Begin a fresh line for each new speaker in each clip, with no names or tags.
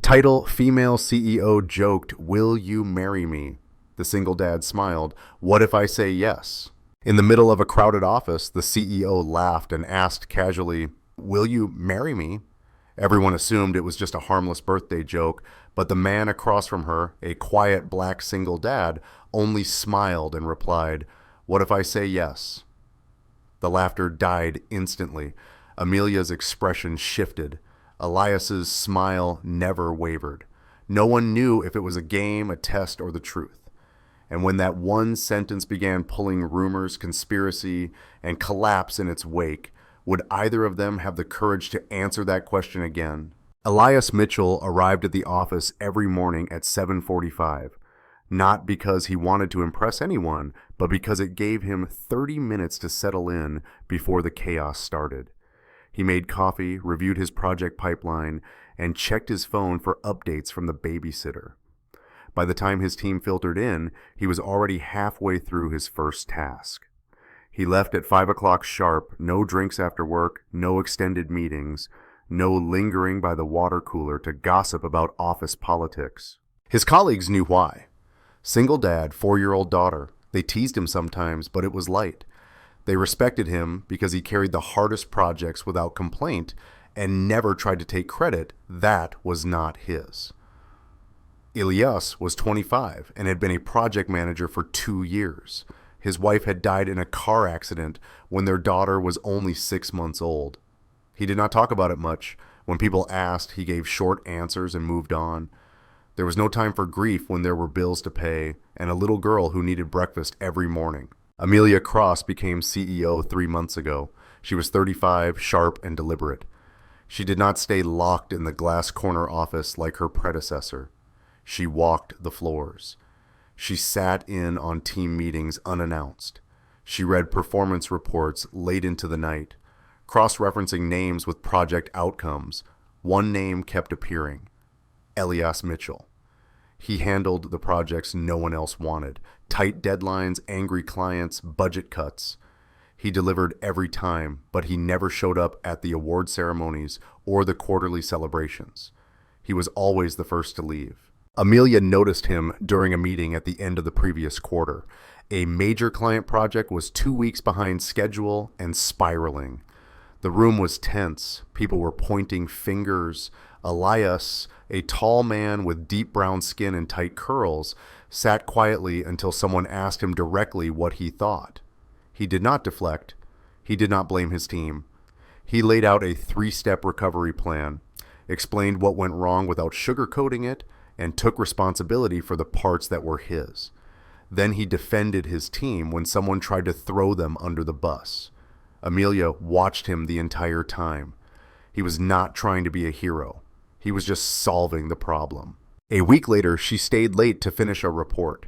Title: Female CEO joked, "Will you marry me?" The single dad smiled, "What if I say yes?" In the middle of a crowded office, the CEO laughed and asked casually, "Will you marry me?" Everyone assumed it was just a harmless birthday joke, but the man across from her, a quiet black single dad, only smiled and replied, "What if I say yes?" The laughter died instantly. Amelia's expression shifted. Elias's smile never wavered. No one knew if it was a game, a test, or the truth. And when that one sentence began pulling rumors, conspiracy, and collapse in its wake, would either of them have the courage to answer that question again? Elias Mitchell arrived at the office every morning at 7:45, not because he wanted to impress anyone, but because it gave him 30 minutes to settle in before the chaos started. He made coffee, reviewed his project pipeline, and checked his phone for updates from the babysitter. By the time his team filtered in, he was already halfway through his first task. He left at 5 o'clock sharp, no drinks after work, no extended meetings, no lingering by the water cooler to gossip about office politics. His colleagues knew why. Single dad, 4-year-old daughter. They teased him sometimes, but it was light. They respected him because he carried the hardest projects without complaint and never tried to take credit. That was not his. Elias was 25 and had been a project manager for 2 years. His wife had died in a car accident when their daughter was only 6 months old. He did not talk about it much. When people asked, he gave short answers and moved on. There was no time for grief when there were bills to pay and a little girl who needed breakfast every morning. Amelia Cross became CEO 3 months ago. She was 35, sharp, and deliberate. She did not stay locked in the glass corner office like her predecessor. She walked the floors. She sat in on team meetings unannounced. She read performance reports late into the night, cross-referencing names with project outcomes. One name kept appearing: Elias Mitchell. He handled the projects no one else wanted. Tight deadlines, angry clients, budget cuts. He delivered every time, but he never showed up at the award ceremonies or the quarterly celebrations. He was always the first to leave. Amelia noticed him during a meeting at the end of the previous quarter. A major client project was 2 weeks behind schedule and spiraling. The room was tense. People were pointing fingers. Elias, a tall man with deep brown skin and tight curls, sat quietly until someone asked him directly what he thought. He did not deflect. He did not blame his team. He laid out a 3-step recovery plan, explained what went wrong without sugarcoating it, and took responsibility for the parts that were his. Then he defended his team when someone tried to throw them under the bus. Amelia watched him the entire time. He was not trying to be a hero. He was just solving the problem. A week later, she stayed late to finish a report.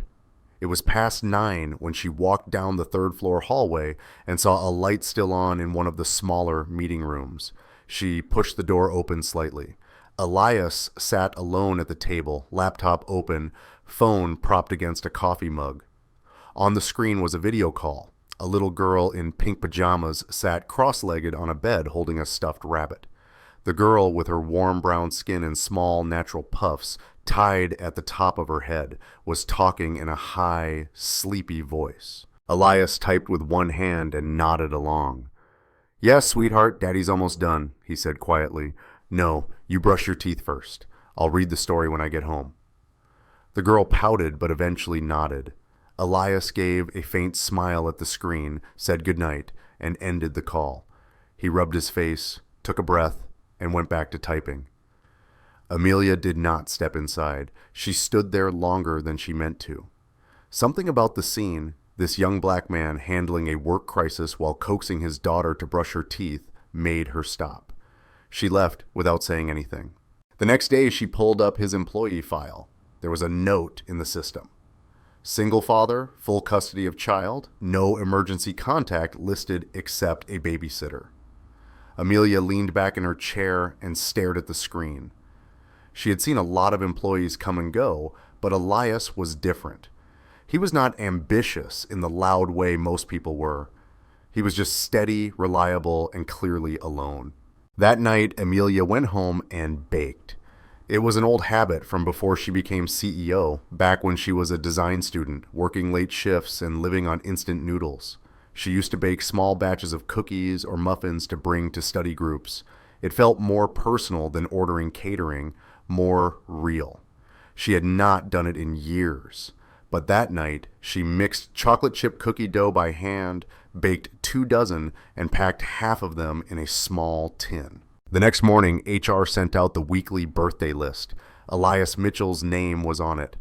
It was past 9 when she walked down the 3rd-floor hallway and saw a light still on in one of the smaller meeting rooms. She pushed the door open slightly. Elias sat alone at the table, laptop open, phone propped against a coffee mug. On the screen was a video call. A little girl in pink pajamas sat cross-legged on a bed holding a stuffed rabbit. The girl, with her warm brown skin and small natural puffs tied at the top of her head, was talking in a high, sleepy voice. Elias typed with one hand and nodded along. "Yes, sweetheart, Daddy's almost done," he said quietly. "No, you brush your teeth first. I'll read the story when I get home." The girl pouted but eventually nodded. Elias gave a faint smile at the screen, said goodnight, and ended the call. He rubbed his face, took a breath, and went back to typing. Amelia did not step inside. She stood there longer than she meant to. Something about the scene, this young black man handling a work crisis while coaxing his daughter to brush her teeth, made her stop. She left without saying anything. The next day, she pulled up his employee file. There was a note in the system. Single father, full custody of child, no emergency contact listed except a babysitter. Amelia leaned back in her chair and stared at the screen. She had seen a lot of employees come and go, but Elias was different. He was not ambitious in the loud way most people were. He was just steady, reliable, and clearly alone. That night, Amelia went home and baked. It was an old habit from before she became CEO, back when she was a design student, working late shifts and living on instant noodles. She used to bake small batches of cookies or muffins to bring to study groups. It felt more personal than ordering catering, more real. She had not done it in years. But that night, she mixed chocolate chip cookie dough by hand, baked 2 dozen, and packed half of them in a small tin. The next morning, HR sent out the weekly birthday list. Elias Mitchell's name was on it.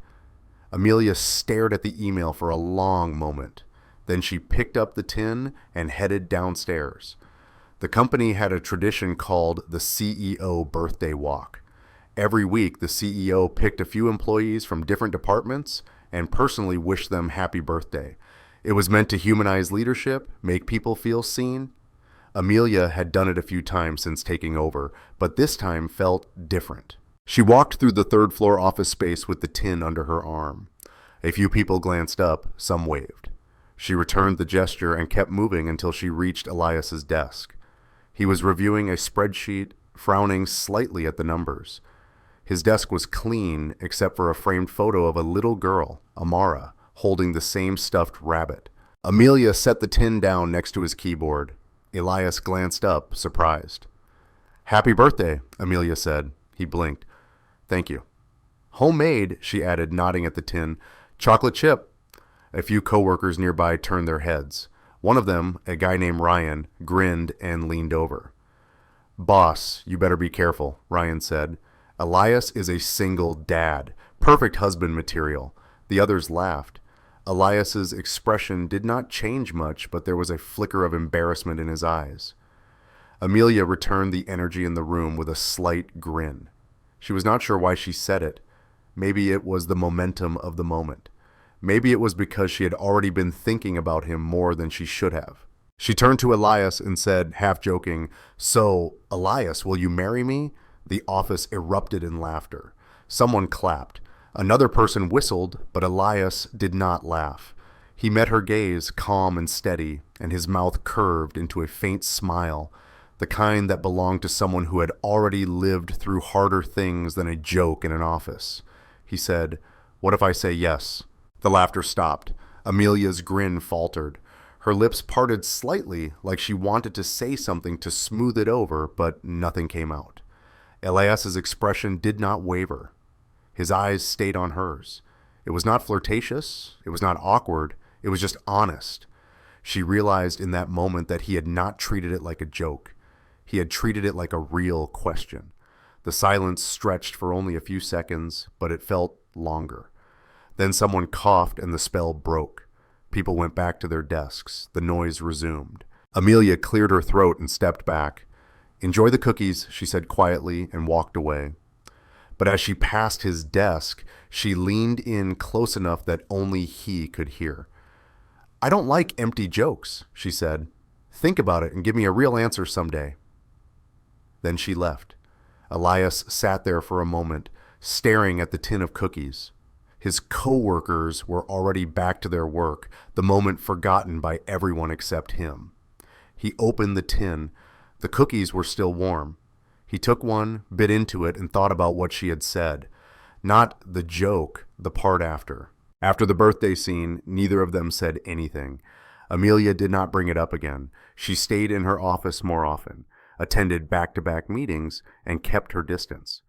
Amelia stared at the email for a long moment. Then she picked up the tin and headed downstairs. The company had a tradition called the CEO birthday walk. Every week, the CEO picked a few employees from different departments and personally wished them happy birthday. It was meant to humanize leadership, make people feel seen. Amelia had done it a few times since taking over, but this time felt different. She walked through the third-floor office space with the tin under her arm. A few people glanced up, some waved. She returned the gesture and kept moving until she reached Elias's desk. He was reviewing a spreadsheet, frowning slightly at the numbers. His desk was clean except for a framed photo of a little girl, Amara, holding the same stuffed rabbit. Amelia set the tin down next to his keyboard. Elias glanced up, surprised. "Happy birthday," Amelia said. He blinked. "Thank you." "Homemade," she added, nodding at the tin. "Chocolate chip." A few coworkers nearby turned their heads. One of them, a guy named Ryan, grinned and leaned over. "Boss, you better be careful," Ryan said. "Elias is a single dad. Perfect husband material." The others laughed. Elias's expression did not change much, but there was a flicker of embarrassment in his eyes. Amelia returned the energy in the room with a slight grin. She was not sure why she said it. Maybe it was the momentum of the moment. Maybe it was because she had already been thinking about him more than she should have. She turned to Elias and said, half joking, "So, Elias, will you marry me?" The office erupted in laughter. Someone clapped. Another person whistled, but Elias did not laugh. He met her gaze, calm and steady, and his mouth curved into a faint smile, the kind that belonged to someone who had already lived through harder things than a joke in an office. He said, "What if I say yes?" The laughter stopped. Amelia's grin faltered. Her lips parted slightly, like she wanted to say something to smooth it over, but nothing came out. Elias's expression did not waver. His eyes stayed on hers. It was not flirtatious. It was not awkward. It was just honest. She realized in that moment that he had not treated it like a joke. He had treated it like a real question. The silence stretched for only a few seconds, but it felt longer. Then someone coughed and the spell broke. People went back to their desks. The noise resumed. Amelia cleared her throat and stepped back. "Enjoy the cookies," she said quietly, and walked away. But as she passed his desk, she leaned in close enough that only he could hear. "I don't like empty jokes," she said. "Think about it and give me a real answer someday." Then she left. Elias sat there for a moment, staring at the tin of cookies. His co-workers were already back to their work, the moment forgotten by everyone except him. He opened the tin. The cookies were still warm. He took one, bit into it, and thought about what she had said. Not the joke, the part after. After the birthday scene, neither of them said anything. Amelia did not bring it up again. She stayed in her office more often, attended back-to-back meetings, and kept her distance.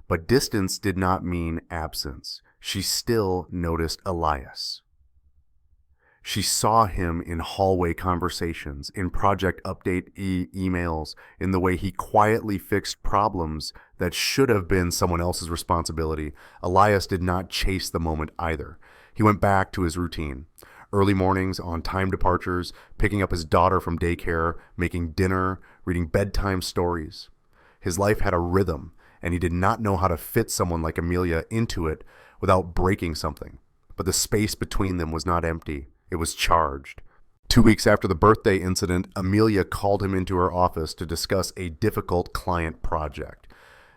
But distance did not mean absence. She still noticed Elias. She saw him in hallway conversations, in project update emails, in the way he quietly fixed problems that should have been someone else's responsibility. Elias did not chase the moment either. He went back to his routine. Early mornings, on-time departures, picking up his daughter from daycare, making dinner, reading bedtime stories. His life had a rhythm, and he did not know how to fit someone like Amelia into it without breaking something. But the space between them was not empty. It was charged. 2 weeks after the birthday incident, Amelia called him into her office to discuss a difficult client project.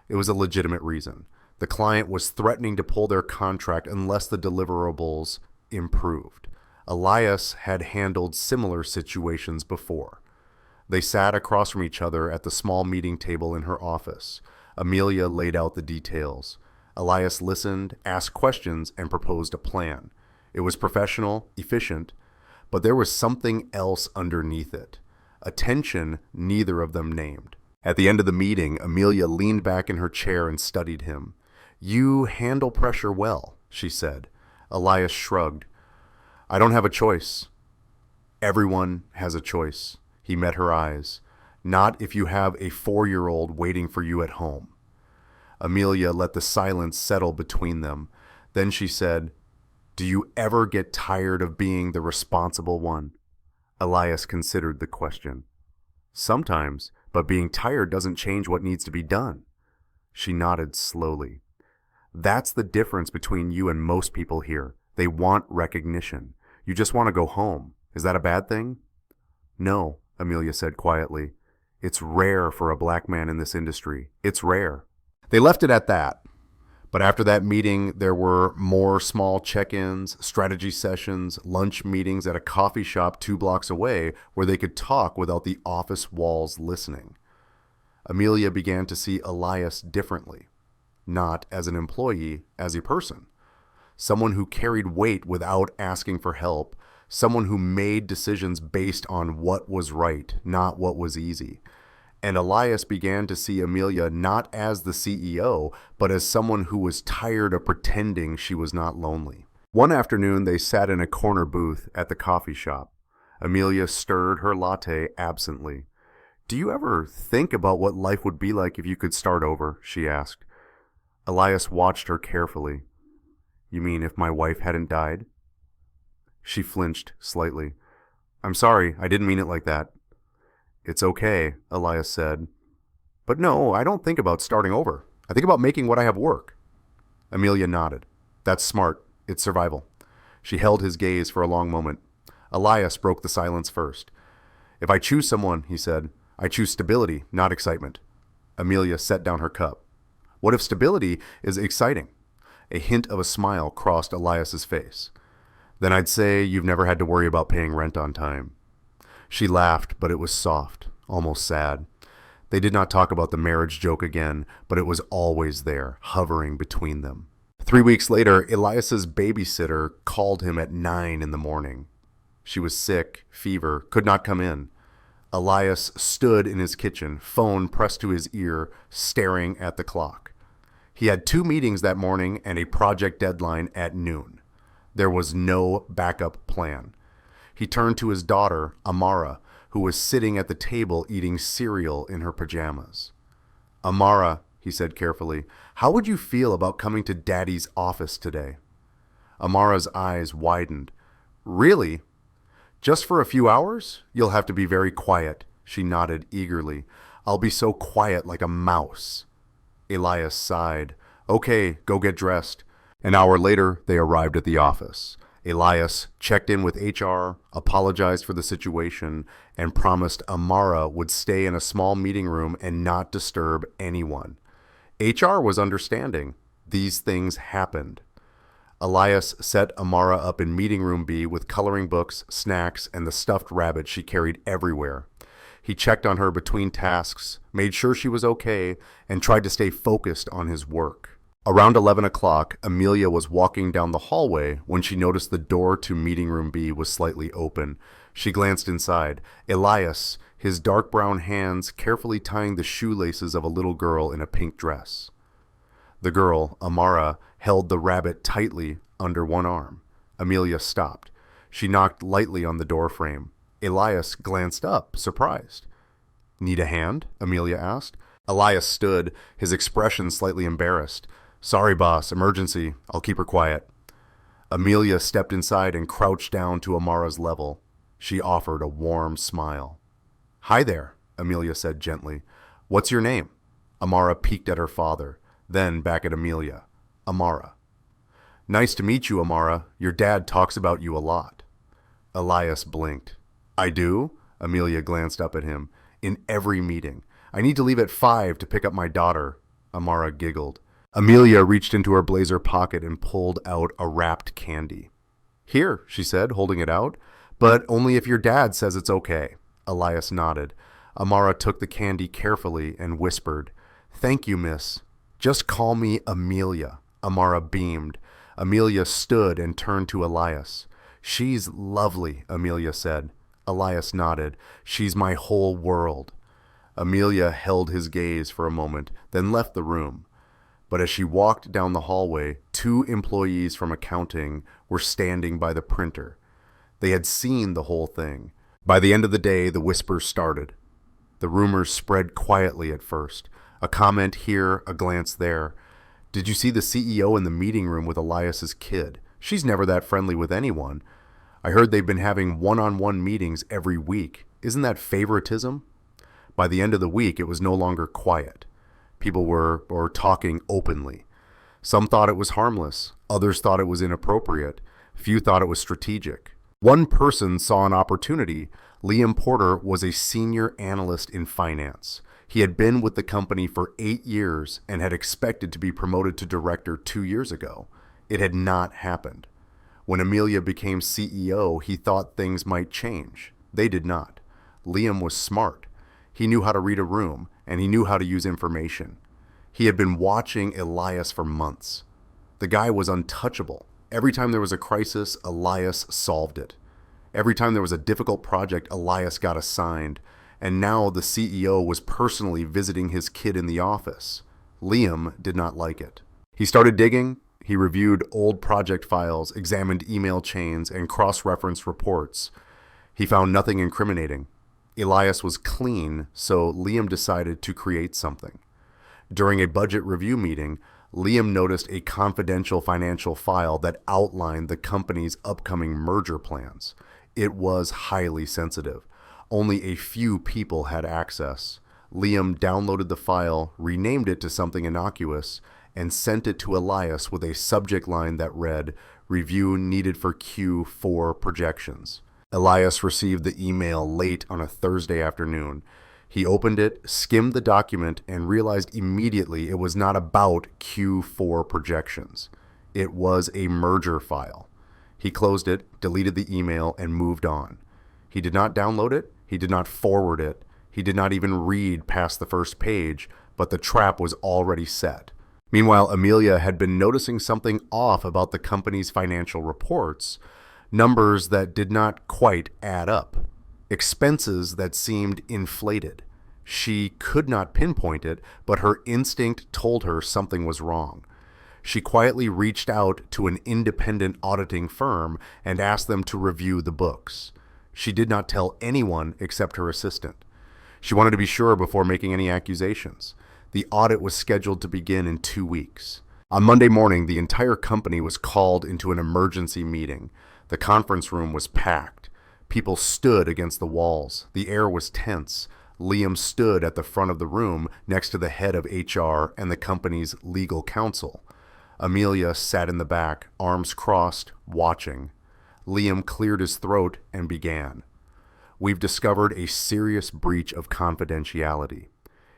It was a legitimate reason. The client was threatening to pull their contract unless the deliverables improved. Elias had handled similar situations before. They sat across from each other at the small meeting table in her office. Amelia laid out the details. Elias listened, asked questions, and proposed a plan. It was professional, efficient, but there was something else underneath it. A tension neither of them named. At the end of the meeting, Amelia leaned back in her chair and studied him. "You handle pressure well," she said. Elias shrugged. "I don't have a choice." "Everyone has a choice." He met her eyes. "Not if you have a 4-year-old waiting for you at home." Amelia let the silence settle between them. Then she said, "Do you ever get tired of being the responsible one?" Elias considered the question. "Sometimes, but being tired doesn't change what needs to be done." She nodded slowly. "That's the difference between you and most people here. They want recognition. You just want to go home. Is that a bad thing?" "No," Amelia said quietly. "It's rare for a black man in this industry. It's rare." They left it at that. But after that meeting, there were more small check-ins, strategy sessions, lunch meetings at a coffee shop 2 blocks away where they could talk without the office walls listening. Amelia began to see Elias differently. Not as an employee, as a person. Someone who carried weight without asking for help. Someone who made decisions based on what was right, not what was easy. And Elias began to see Amelia not as the CEO, but as someone who was tired of pretending she was not lonely. One afternoon, they sat in a corner booth at the coffee shop. Amelia stirred her latte absently. "Do you ever think about what life would be like if you could start over?" she asked. Elias watched her carefully. "You mean if my wife hadn't died?" She flinched slightly. "I'm sorry, I didn't mean it like that." "It's okay," Elias said. "But no, I don't think about starting over. I think about making what I have work." Amelia nodded. "That's smart. It's survival." She held his gaze for a long moment. Elias broke the silence first. "If I choose someone," he said, "I choose stability, not excitement." Amelia set down her cup. "What if stability is exciting?" A hint of a smile crossed Elias's face. "Then I'd say you've never had to worry about paying rent on time." She laughed, but it was soft, almost sad. They did not talk about the marriage joke again, but it was always there, hovering between them. 3 weeks later, Elias's babysitter called him at 9 in the morning. She was sick, fever, could not come in. Elias stood in his kitchen, phone pressed to his ear, staring at the clock. He had 2 meetings that morning and a project deadline at noon. There was no backup plan. He turned to his daughter, Amara, who was sitting at the table eating cereal in her pajamas. "Amara," he said carefully, "how would you feel about coming to Daddy's office today?" Amara's eyes widened. "Really? Just for a few hours? You'll have to be very quiet." She nodded eagerly. "I'll be so quiet like a mouse." Elias sighed. "Okay, go get dressed." An hour later, they arrived at the office. Elias checked in with HR, apologized for the situation, and promised Amara would stay in a small meeting room and not disturb anyone. HR was understanding. These things happened. Elias set Amara up in meeting room B with coloring books, snacks, and the stuffed rabbit she carried everywhere. He checked on her between tasks, made sure she was okay, and tried to stay focused on his work. Around 11 o'clock, Amelia was walking down the hallway when she noticed the door to meeting room B was slightly open. She glanced inside. Elias, his dark brown hands carefully tying the shoelaces of a little girl in a pink dress. The girl, Amara, held the rabbit tightly under one arm. Amelia stopped. She knocked lightly on the doorframe. Elias glanced up, surprised. "Need a hand?" Amelia asked. Elias stood, his expression slightly embarrassed. "Sorry, boss, emergency. I'll keep her quiet." Amelia stepped inside and crouched down to Amara's level. She offered a warm smile. "Hi there," Amelia said gently. "What's your name?" Amara peeked at her father, then back at Amelia. "Amara." "Nice to meet you, Amara. Your dad talks about you a lot." Elias blinked. "I do?" Amelia glanced up at him. "In every meeting. I need to leave at 5 to pick up my daughter." Amara giggled. Amelia reached into her blazer pocket and pulled out a wrapped candy. "Here," she said, holding it out. "But only if your dad says it's okay." Elias nodded. Amara took the candy carefully and whispered, "Thank you, miss. Just call me Amelia." Amara beamed. Amelia stood and turned to Elias. "She's lovely," Amelia said. Elias nodded. "She's my whole world." Amelia held his gaze for a moment, then left the room. But as she walked down the hallway, two employees from accounting were standing by the printer. They had seen the whole thing. By the end of the day, the whispers started. The rumors spread quietly at first. A comment here, a glance there. "Did you see the CEO in the meeting room with Elias's kid? She's never that friendly with anyone. I heard they've been having one-on-one meetings every week. Isn't that favoritism?" By the end of the week, it was no longer quiet. People were talking openly. Some thought it was harmless. Others thought it was inappropriate. Few thought it was strategic. One person saw an opportunity. Liam Porter was a senior analyst in finance. He had been with the company for 8 years and had expected to be promoted to director 2 years ago. It had not happened. When Amelia became CEO, he thought things might change. They did not. Liam was smart. He knew how to read a room, and he knew how to use information. He had been watching Elias for months. The guy was untouchable. Every time there was a crisis, Elias solved it. Every time there was a difficult project, Elias got assigned. And now the CEO was personally visiting his kid in the office. Liam did not like it. He started digging. He reviewed old project files, examined email chains, and cross-referenced reports. He found nothing incriminating. Elias was clean, so Liam decided to create something. During a budget review meeting, Liam noticed a confidential financial file that outlined the company's upcoming merger plans. It was highly sensitive. Only a few people had access. Liam downloaded the file, renamed it to something innocuous, and sent it to Elias with a subject line that read, "Review needed for Q4 projections." Elias received the email late on a Thursday afternoon. He opened it, skimmed the document, and realized immediately it was not about Q4 projections. It was a merger file. He closed it, deleted the email, and moved on. He did not download it. He did not forward it. He did not even read past the first page, but the trap was already set. Meanwhile, Amelia had been noticing something off about the company's financial reports, numbers that did not quite add up, expenses that seemed inflated. She could not pinpoint it, but her instinct told her something was wrong. She quietly reached out to an independent auditing firm and asked them to review the books. She did not tell anyone except her assistant. She wanted to be sure before making any accusations. The audit was scheduled to begin in 2 weeks. On Monday morning, the entire company was called into an emergency meeting. The conference room was packed. People stood against the walls. The air was tense. Liam stood at the front of the room next to the head of HR and the company's legal counsel. Amelia sat in the back, arms crossed, watching. Liam cleared his throat and began. "We've discovered a serious breach of confidentiality."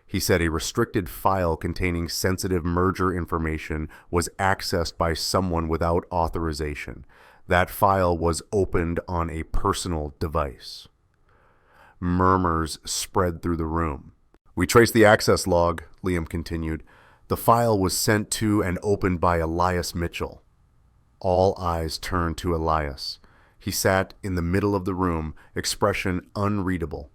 He said a restricted file containing sensitive merger information was accessed by someone without authorization. That file was opened on a personal device. Murmurs spread through the room. "We traced the access log," Liam continued. "The file was sent to and opened by Elias Mitchell." All eyes turned to Elias. He sat in the middle of the room, expression unreadable.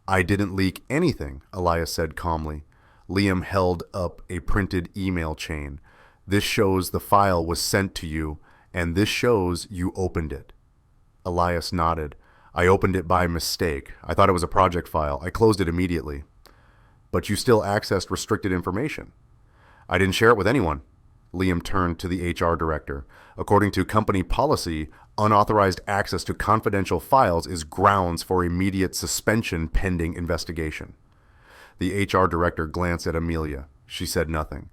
"I didn't leak anything," Elias said calmly. Liam held up a printed email chain. "This shows the file was sent to you, and this shows you opened it." Elias nodded. "I opened it by mistake. I thought it was a project file. I closed it immediately." "But you still accessed restricted information." "I didn't share it with anyone." Liam turned to the HR director. "According to company policy, unauthorized access to confidential files is grounds for immediate suspension pending investigation." The HR director glanced at Amelia. She said nothing.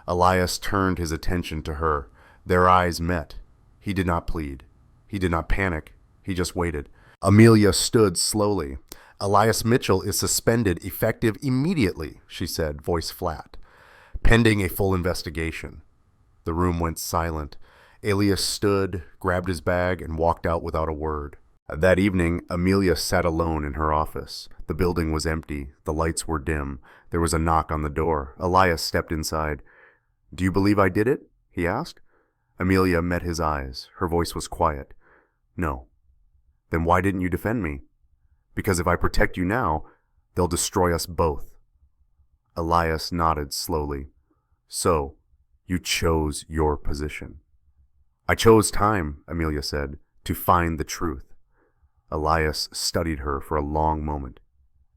Elias turned his attention to her. Their eyes met. He did not plead. He did not panic. He just waited. Amelia stood slowly. "Elias Mitchell is suspended effective immediately," she said, voice flat, "pending a full investigation." The room went silent. Elias stood, grabbed his bag, and walked out without a word. That evening, Amelia sat alone in her office. The building was empty. The lights were dim. There was a knock on the door. Elias stepped inside. "Do you believe I did it?" he asked. Amelia met his eyes. Her voice was quiet. "No." "Then why didn't you defend me?" "Because if I protect you now, they'll destroy us both." Elias nodded slowly. "So, you chose your position." "I chose time," Amelia said, "to find the truth." Elias studied her for a long moment.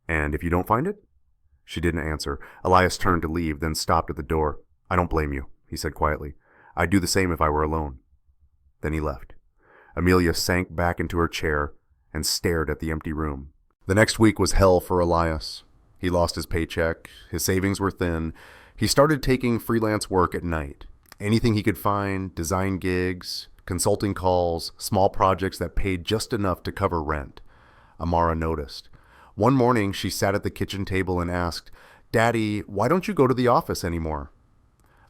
"And if you don't find it?" She didn't answer. Elias turned to leave, then stopped at the door. "I don't blame you," he said quietly. "I'd do the same if I were alone." Then he left. Amelia sank back into her chair and stared at the empty room. The next week was hell for Elias. He lost his paycheck. His savings were thin. He started taking freelance work at night. Anything he could find, design gigs, consulting calls, small projects that paid just enough to cover rent. Amara noticed. One morning, she sat at the kitchen table and asked, "Daddy, why don't you go to the office anymore?"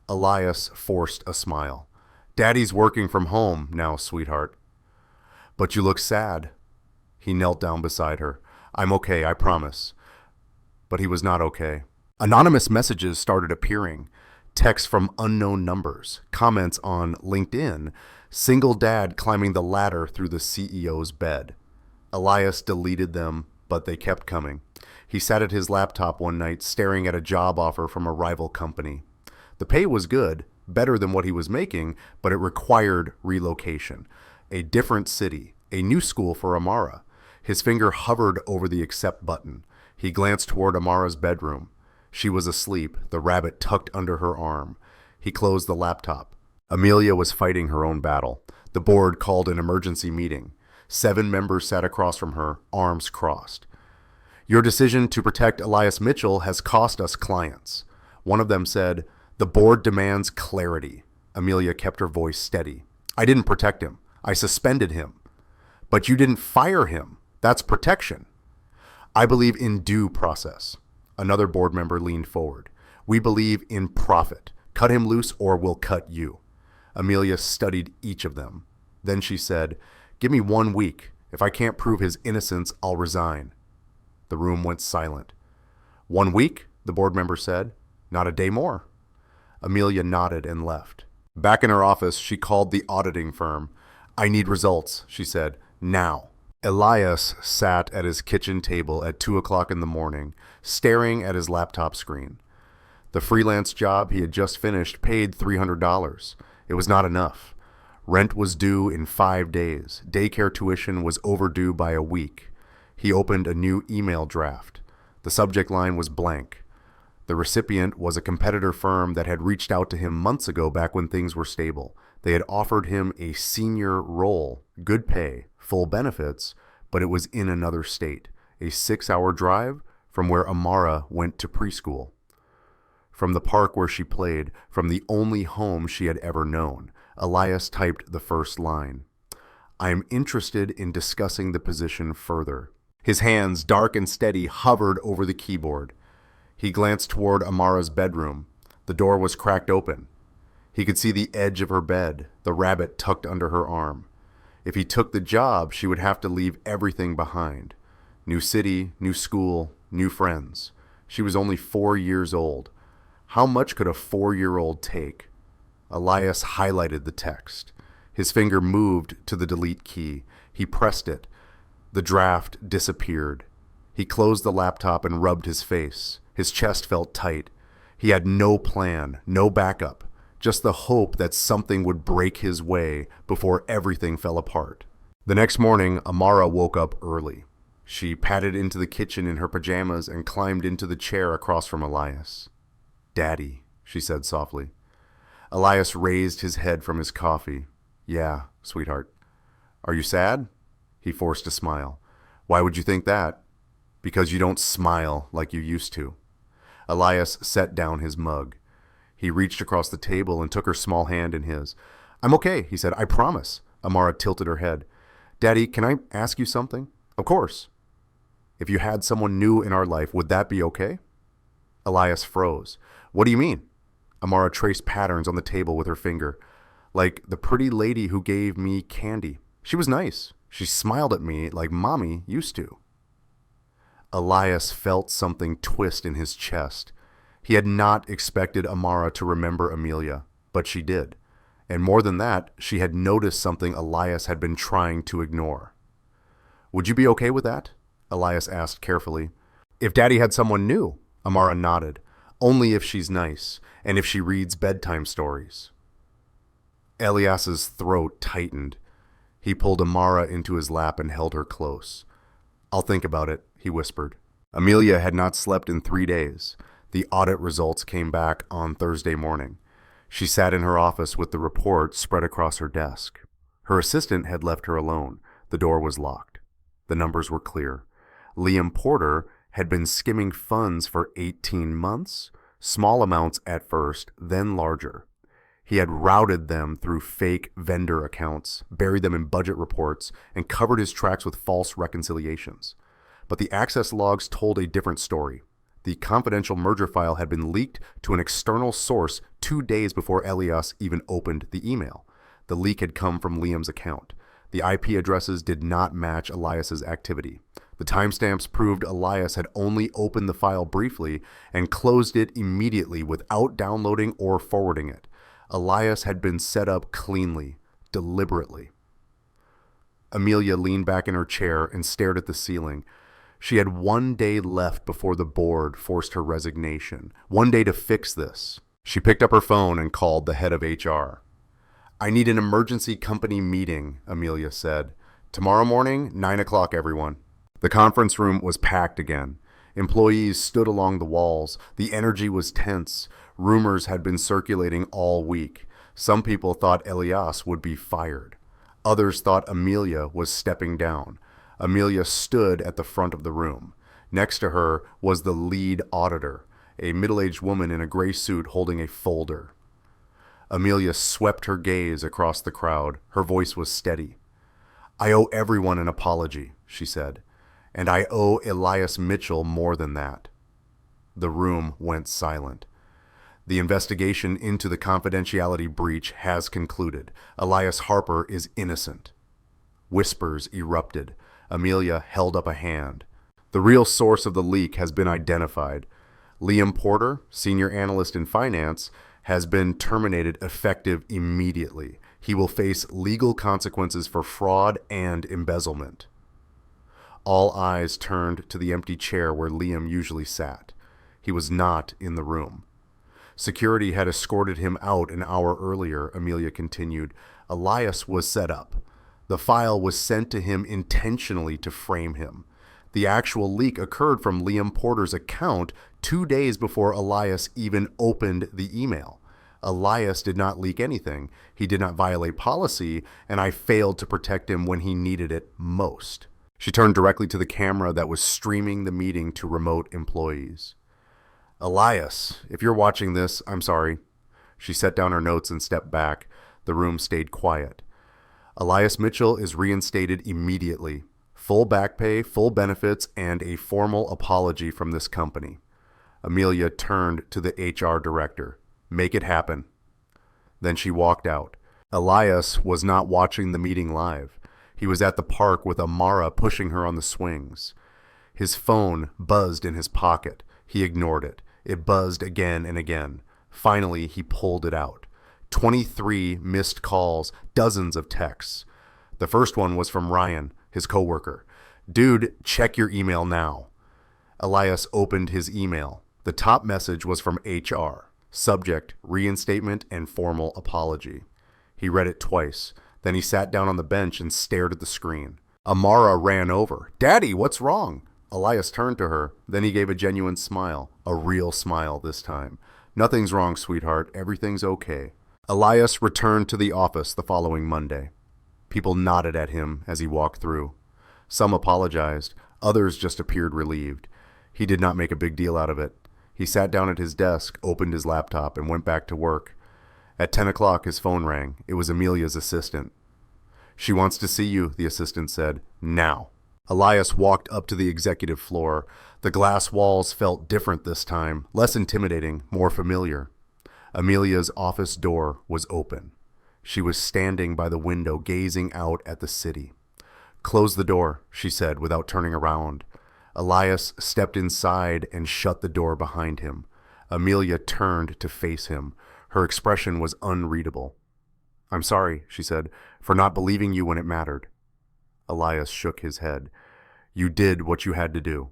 Elias forced a smile. "Daddy's working from home now, sweetheart." "But you look sad." He knelt down beside her. "I'm okay, I promise." But he was not okay. Anonymous messages started appearing. Texts from unknown numbers, comments on LinkedIn, single dad climbing the ladder through the CEO's bed. Elias deleted them, but they kept coming. He sat at his laptop one night staring at a job offer from a rival company. The pay was good, better than what he was making, but it required relocation. A different city, a new school for Amara. His finger hovered over the accept button. He glanced toward Amara's bedroom. She was asleep, the rabbit tucked under her arm. He closed the laptop. Amelia was fighting her own battle. The board called an emergency meeting. 7 members sat across from her, arms crossed. "Your decision to protect Elias Mitchell has cost us clients." One of them said, "The board demands clarity." Amelia kept her voice steady. "I didn't protect him. I suspended him." "But you didn't fire him. That's protection." "I believe in due process." Another board member leaned forward. "We believe in profit. Cut him loose or we'll cut you." Amelia studied each of them. Then she said, "Give me 1 week. If I can't prove his innocence, I'll resign." The room went silent. "1 week?" the board member said. "Not a day more." Amelia nodded and left. Back in her office, she called the auditing firm. "I need results," she said. "Now." Elias sat at his kitchen table at 2 o'clock in the morning, staring at his laptop screen. The freelance job he had just finished paid $300. It was not enough. Rent was due in 5 days. Daycare tuition was overdue by a week. He opened a new email draft. The subject line was blank. The recipient was a competitor firm that had reached out to him months ago back when things were stable. They had offered him a senior role, good pay, full benefits, but it was in another state, a 6-hour drive from where Amara went to preschool. From the park where she played, from the only home she had ever known, Elias typed the first line. "I am interested in discussing the position further." His hands, dark and steady, hovered over the keyboard. He glanced toward Amara's bedroom. The door was cracked open. He could see the edge of her bed, the rabbit tucked under her arm. If he took the job, she would have to leave everything behind. New city, new school, new friends. She was only 4 years old. How much could a 4-year-old take? Elias highlighted the text. His finger moved to the delete key. He pressed it. The draft disappeared. He closed the laptop and rubbed his face. His chest felt tight. He had no plan, no backup, just the hope that something would break his way before everything fell apart. The next morning, Amara woke up early. She padded into the kitchen in her pajamas and climbed into the chair across from Elias. "Daddy," she said softly. Elias raised his head from his coffee. "Yeah, sweetheart." "Are you sad?" He forced a smile. "Why would you think that?" "Because you don't smile like you used to." Elias set down his mug. He reached across the table and took her small hand in his. "I'm okay," he said. "I promise." Amara tilted her head. "Daddy, can I ask you something?" "Of course." "If you had someone new in our life, would that be okay?" Elias froze. "What do you mean?" Amara traced patterns on the table with her finger. "Like the pretty lady who gave me candy. She was nice. She smiled at me like Mommy used to. Elias felt something twist in his chest. He had not expected Amara to remember Amelia, but she did. And more than that, she had noticed something Elias had been trying to ignore. "Would you be okay with that?" Elias asked carefully. "If Daddy had someone new," Amara nodded. "Only if she's nice, and if she reads bedtime stories." Elias's throat tightened. He pulled Amara into his lap and held her close. "I'll think about it," he whispered. Amelia had not slept in 3 days. The audit results came back on Thursday morning. She sat in her office with the report spread across her desk. Her assistant had left her alone. The door was locked. The numbers were clear. Liam Porter had been skimming funds for 18 months, small amounts at first, then larger. He had routed them through fake vendor accounts, buried them in budget reports, and covered his tracks with false reconciliations. But the access logs told a different story. The confidential merger file had been leaked to an external source 2 days before Elias even opened the email. The leak had come from Liam's account. The IP addresses did not match Elias's activity. The timestamps proved Elias had only opened the file briefly and closed it immediately without downloading or forwarding it. Elias had been set up cleanly, deliberately. Amelia leaned back in her chair and stared at the ceiling. She had 1 day left before the board forced her resignation. 1 day to fix this. She picked up her phone and called the head of HR. "I need an emergency company meeting," Amelia said. "Tomorrow morning, 9 o'clock, everyone." The conference room was packed again. Employees stood along the walls. The energy was tense. Rumors had been circulating all week. Some people thought Elias would be fired. Others thought Amelia was stepping down. Amelia stood at the front of the room. Next to her was the lead auditor, a middle-aged woman in a gray suit holding a folder. Amelia swept her gaze across the crowd. Her voice was steady. "I owe everyone an apology," she said. "And I owe Elias Mitchell more than that." The room went silent. "The investigation into the confidentiality breach has concluded. Elias Harper is innocent." Whispers erupted. Amelia held up a hand. "The real source of the leak has been identified. Liam Porter, senior analyst in finance, has been terminated effective immediately. He will face legal consequences for fraud and embezzlement." All eyes turned to the empty chair where Liam usually sat. He was not in the room. Security had escorted him out an hour earlier, Amelia continued. Elias was set up. The file was sent to him intentionally to frame him. The actual leak occurred from Liam Porter's account 2 days before Elias even opened the email. Elias did not leak anything. He did not violate policy, and I failed to protect him when he needed it most. She turned directly to the camera that was streaming the meeting to remote employees. "Elias, if you're watching this, I'm sorry." She set down her notes and stepped back. The room stayed quiet. "Elias Mitchell is reinstated immediately. Full back pay, full benefits, and a formal apology from this company." Amelia turned to the HR director. "Make it happen." Then she walked out. Elias was not watching the meeting live. He was at the park with Amara pushing her on the swings. His phone buzzed in his pocket. He ignored it. It buzzed again and again. Finally, he pulled it out. 23 missed calls, dozens of texts. The first one was from Ryan, his coworker. "Dude, check your email now." Elias opened his email. The top message was from HR. Subject, reinstatement and formal apology. He read it twice. Then he sat down on the bench and stared at the screen. Amara ran over. "Daddy, what's wrong?" Elias turned to her. Then he gave a genuine smile. A real smile this time. "Nothing's wrong, sweetheart. Everything's okay." Elias returned to the office the following Monday. People nodded at him as he walked through. Some apologized. Others just appeared relieved. He did not make a big deal out of it. He sat down at his desk, opened his laptop, and went back to work. At 10 o'clock, his phone rang. It was Amelia's assistant. "She wants to see you," the assistant said. "Now." Elias walked up to the executive floor. The glass walls felt different this time, less intimidating, more familiar. Amelia's office door was open. She was standing by the window, gazing out at the city. "Close the door," she said without turning around. Elias stepped inside and shut the door behind him. Amelia turned to face him. Her expression was unreadable. "I'm sorry," she said, "for not believing you when it mattered." Elias shook his head. "You did what you had to do.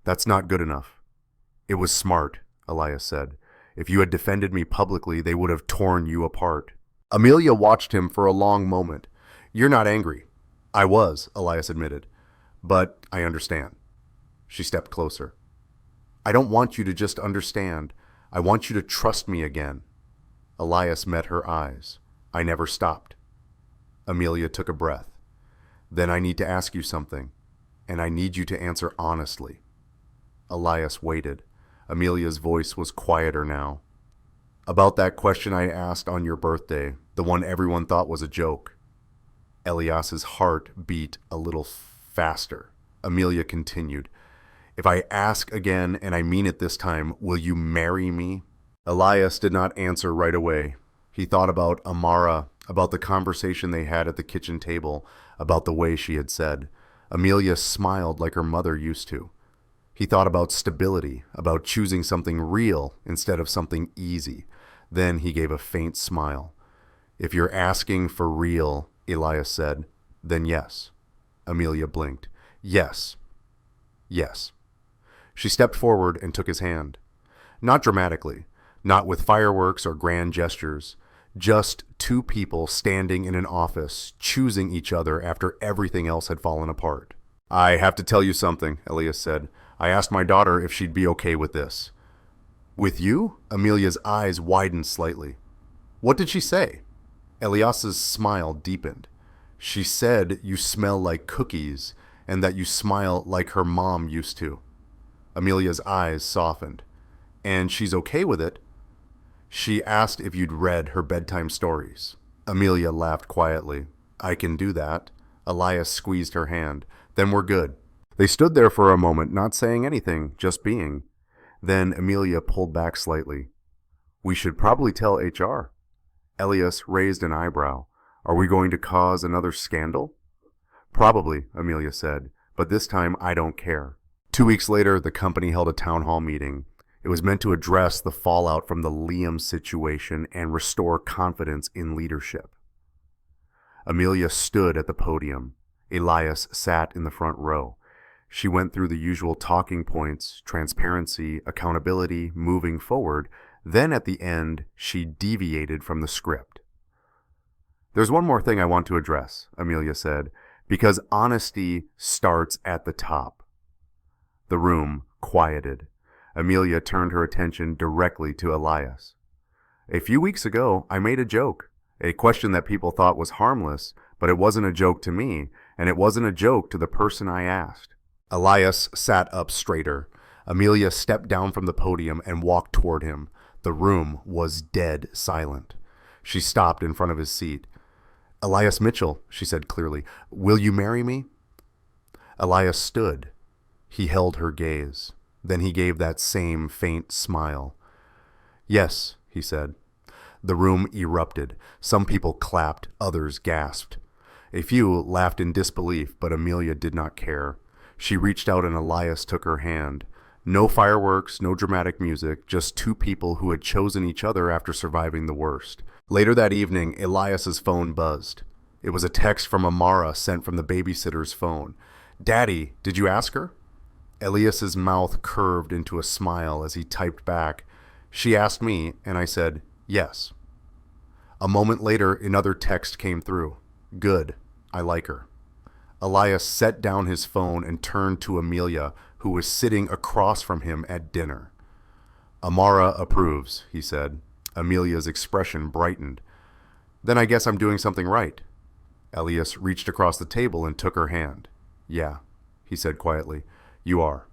That's not good enough." "It was smart," Elias said. "If you had defended me publicly, they would have torn you apart." Amelia watched him for a long moment. "You're not angry." "I was," Elias admitted. "But I understand." She stepped closer. "I don't want you to just understand. I want you to trust me again." Elias met her eyes. "I never stopped." Amelia took a breath. "Then I need to ask you something, and I need you to answer honestly." Elias waited. Amelia's voice was quieter now. "About that question I asked on your birthday, the one everyone thought was a joke." Elias's heart beat a little faster. Amelia continued, "If I ask again, and I mean it this time, will you marry me?" Elias did not answer right away. He thought about Amara, about the conversation they had at the kitchen table, about the way she had said. Amelia smiled like her mother used to. He thought about stability, about choosing something real instead of something easy. Then he gave a faint smile. "If you're asking for real," Elias said, "then yes." Amelia blinked. "Yes. Yes." She stepped forward and took his hand. Not dramatically, not with fireworks or grand gestures, just two people standing in an office, choosing each other after everything else had fallen apart. "I have to tell you something," Elias said. "I asked my daughter if she'd be okay with this." "With you?" Amelia's eyes widened slightly. "What did she say?" Elias's smile deepened. "She said you smell like cookies and that you smile like her mom used to." Amelia's eyes softened. "And she's okay with it?" "She asked if you'd read her bedtime stories." Amelia laughed quietly. "I can do that." Elias squeezed her hand. "Then we're good." They stood there for a moment, not saying anything, just being. Then Amelia pulled back slightly. "We should probably tell HR." Elias raised an eyebrow. "Are we going to cause another scandal?" "Probably," Amelia said, "but this time I don't care." 2 weeks later, the company held a town hall meeting. It was meant to address the fallout from the Liam situation and restore confidence in leadership. Amelia stood at the podium. Elias sat in the front row. She went through the usual talking points: transparency, accountability, moving forward. Then at the end, she deviated from the script. "There's one more thing I want to address," Amelia said, "because honesty starts at the top." The room quieted. Amelia turned her attention directly to Elias. "A few weeks ago, I made a joke, a question that people thought was harmless, but it wasn't a joke to me, and it wasn't a joke to the person I asked." Elias sat up straighter. Amelia stepped down from the podium and walked toward him. The room was dead silent. She stopped in front of his seat. "Elias Mitchell," she said clearly, "will you marry me?" Elias stood. He held her gaze. Then he gave that same faint smile. "Yes," he said. The room erupted. Some people clapped, others gasped. A few laughed in disbelief, but Amelia did not care. She reached out and Elias took her hand. No fireworks, no dramatic music, just two people who had chosen each other after surviving the worst. Later that evening, Elias's phone buzzed. It was a text from Amara sent from the babysitter's phone. "Daddy, did you ask her?" Elias's mouth curved into a smile as he typed back, "She asked me, and I said, yes." A moment later, another text came through. "Good. I like her." Elias set down his phone and turned to Amelia, who was sitting across from him at dinner. "Amara approves," he said. Amelia's expression brightened. "Then I guess I'm doing something right." Elias reached across the table and took her hand. "Yeah," he said quietly, "you are."